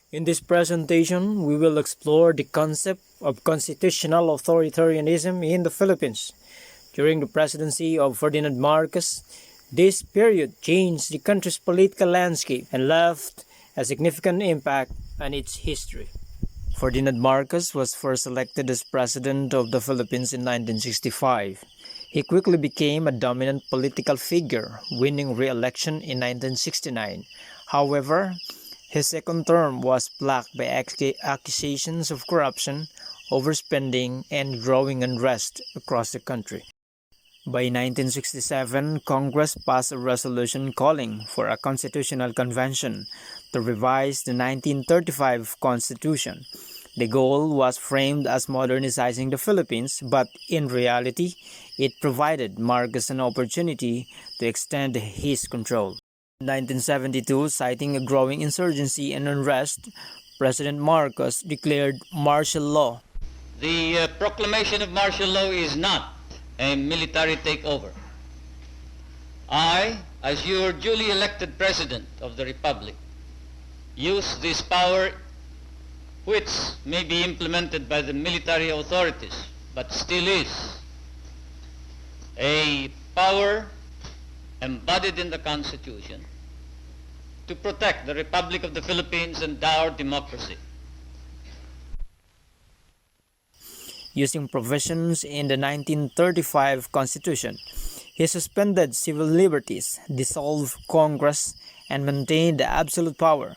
In this presentation, we will explore the concept of constitutional authoritarianism in the Philippines. During the presidency of Ferdinand Marcos, this period changed the country's political landscape and left a significant impact on its history. Ferdinand Marcos was first elected as president of the Philippines in 1965. He quickly became a dominant political figure, winning re-election in 1969. However, his second term was plagued by accusations of corruption, overspending, and growing unrest across the country. By 1967, Congress passed a resolution calling for a constitutional convention to revise the 1935 Constitution. The goal was framed as modernizing the Philippines, but in reality, it provided Marcos an opportunity to extend his control. In 1972, citing a growing insurgency and unrest, President Marcos declared martial law. The proclamation of martial law is not a military takeover. I, as your duly elected President of the Republic, use this power which may be implemented by the military authorities, but still is a power embodied in the Constitution to protect the Republic of the Philippines and our democracy. Using provisions in the 1935 Constitution, he suspended civil liberties, dissolved Congress, and maintained absolute power,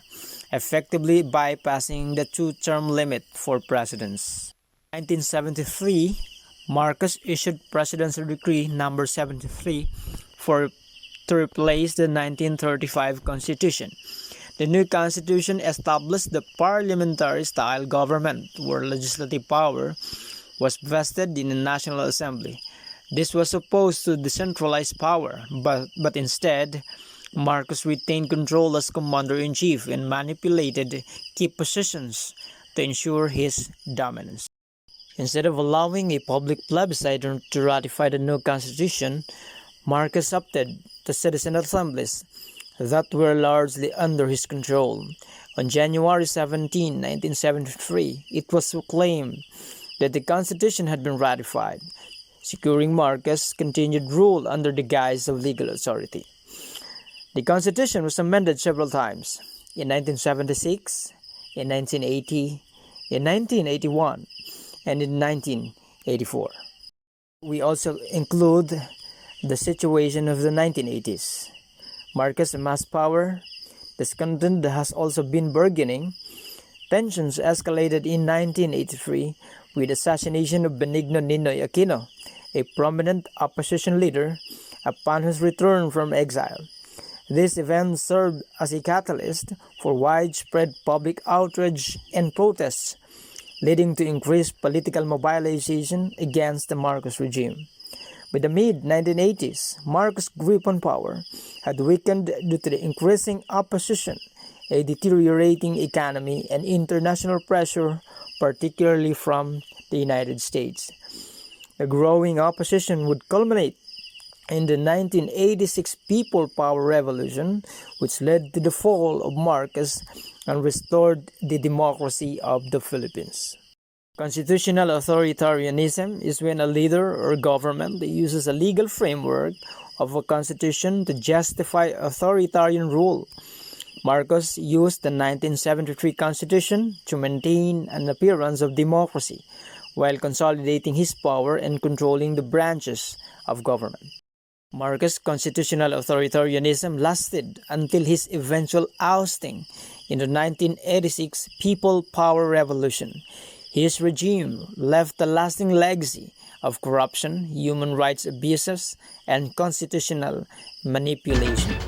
effectively bypassing the two-term limit for presidents. In 1973, Marcos issued Presidential Decree No. 73 to replace the 1935 Constitution. The new Constitution established the parliamentary-style government, where legislative power was vested in the National Assembly. This was opposed to decentralized power, but instead, Marcos retained control as commander-in-chief and manipulated key positions to ensure his dominance. Instead of allowing a public plebiscite to ratify the new constitution, Marcos opted to citizen assemblies that were largely under his control. On January 17, 1973, it was proclaimed that the constitution had been ratified, securing Marcos' continued rule under the guise of legal authority. The constitution was amended several times, in 1976, in 1980, in 1981, and in 1984. We also include the situation of the 1980s. Marcos amassed power, discontent has also been burgeoning. Tensions escalated in 1983 with assassination of Benigno Ninoy Aquino, a prominent opposition leader, upon his return from exile. This event served as a catalyst for widespread public outrage and protests, leading to increased political mobilization against the Marcos regime. By the mid-1980s, Marcos' grip on power had weakened due to the increasing opposition, a deteriorating economy, and international pressure, particularly from the United States. The growing opposition would culminate in the 1986 People Power Revolution, which led to the fall of Marcos and restored the democracy of the Philippines. Constitutional authoritarianism is when a leader or government uses a legal framework of a constitution to justify authoritarian rule. Marcos used the 1973 Constitution to maintain an appearance of democracy while consolidating his power and controlling the branches of government. Marcos' constitutional authoritarianism lasted until his eventual ousting in the 1986 People Power Revolution. His regime left a lasting legacy of corruption, human rights abuses, and constitutional manipulation.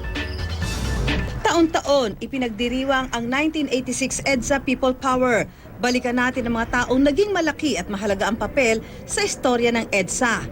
Taon-taon, ipinagdiriwang ang 1986 EDSA People Power. Balikan natin ang mga taong naging malaki at mahalaga ang papel sa istorya ng EDSA.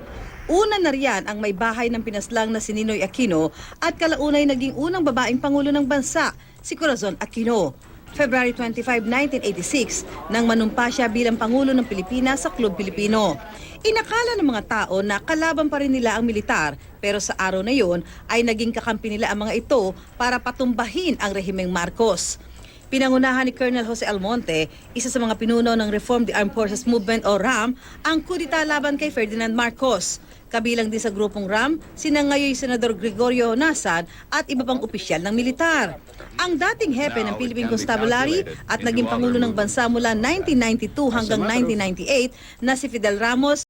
Una na riyan ang may bahay ng pinaslang na si Ninoy Aquino at kalaunay naging unang babaeng pangulo ng bansa, si Corazon Aquino. February 25, 1986, nang manumpa siya bilang Pangulo ng Pilipinas sa Club Pilipino. Inakala ng mga tao na kalaban pa rin nila ang militar, pero sa araw na yon ay naging kakampi nila ang mga ito para patumbahin ang rehimeng Marcos. Pinangunahan ni Colonel Jose Almonte, isa sa mga pinuno ng Reform the Armed Forces Movement o RAM, ang kudita laban kay Ferdinand Marcos. Kabilang din sa grupong RAM, sina ngayoy Senador Gregorio Nasan at iba pang opisyal ng militar. Ang dating hepe ng Philippine Constabulary at naging Pangulo ng Bansa mula 1992 hanggang 1998 na si Fidel Ramos.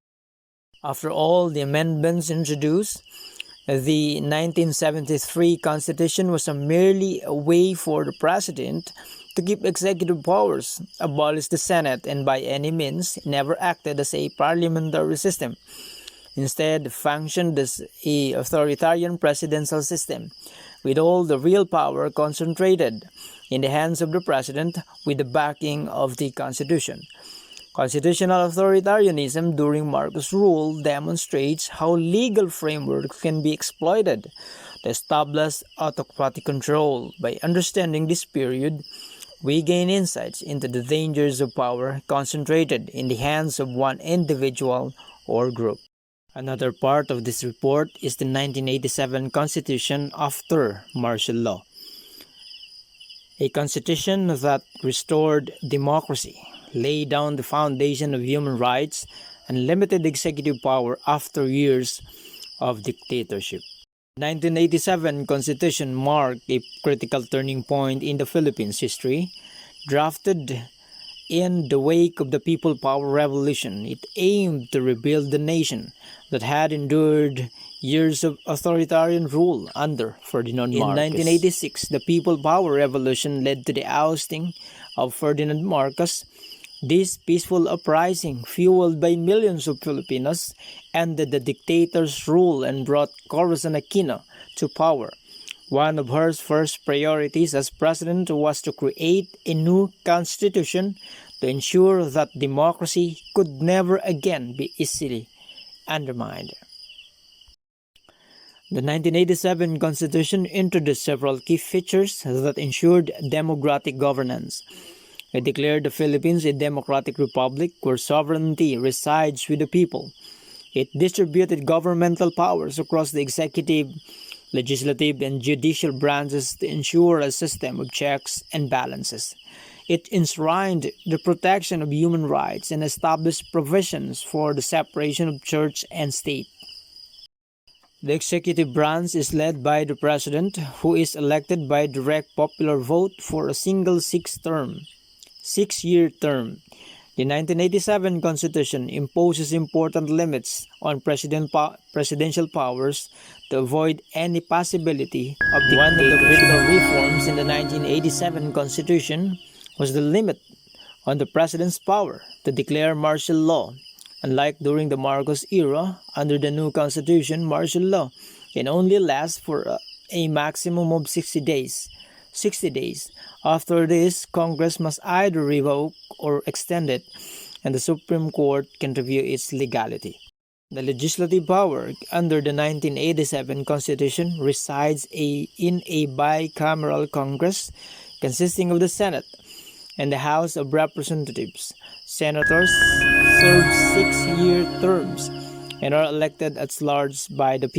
After all the amendments introduced, the 1973 Constitution was merely a way for the President to keep executive powers, abolish the Senate, and by any means never acted as a parliamentary system. Instead, functioned as an authoritarian presidential system, with all the real power concentrated in the hands of the President with the backing of the Constitution. Constitutional authoritarianism during Marcos' rule demonstrates how legal frameworks can be exploited to establish autocratic control. By understanding this period, we gain insights into the dangers of power concentrated in the hands of one individual or group. Another part of this report is the 1987 Constitution after martial law, a constitution that restored democracy, laid down the foundation of human rights, and limited executive power after years of dictatorship. The 1987 Constitution marked a critical turning point in the Philippines' history. Drafted in the wake of the People Power Revolution, it aimed to rebuild the nation that had endured years of authoritarian rule under Ferdinand Marcos. In 1986, the People Power Revolution led to the ousting of Ferdinand Marcos. This peaceful uprising, fueled by millions of Filipinos, ended the dictator's rule and brought Corazon Aquino to power. One of her first priorities as president was to create a new constitution to ensure that democracy could never again be easily undermined. The 1987 Constitution introduced several key features that ensured democratic governance. It declared the Philippines a democratic republic where sovereignty resides with the people. It distributed governmental powers across the executive, legislative, and judicial branches to ensure a system of checks and balances. It enshrined the protection of human rights and established provisions for the separation of church and state. The executive branch is led by the President, who is elected by direct popular vote for a single six-year term. The 1987 Constitution imposes important limits on presidential powers to avoid any possibility of dictatorship. One of the critical reforms in the 1987 Constitution was the limit on the president's power to declare martial law. Unlike during the Marcos era, under the new Constitution, martial law can only last for a maximum of 60 days. After this, Congress must either revoke or extend it, and the Supreme Court can review its legality. The legislative power under the 1987 Constitution resides in a bicameral Congress consisting of the Senate and the House of Representatives. Senators serve 6-year terms and are elected at large by the people.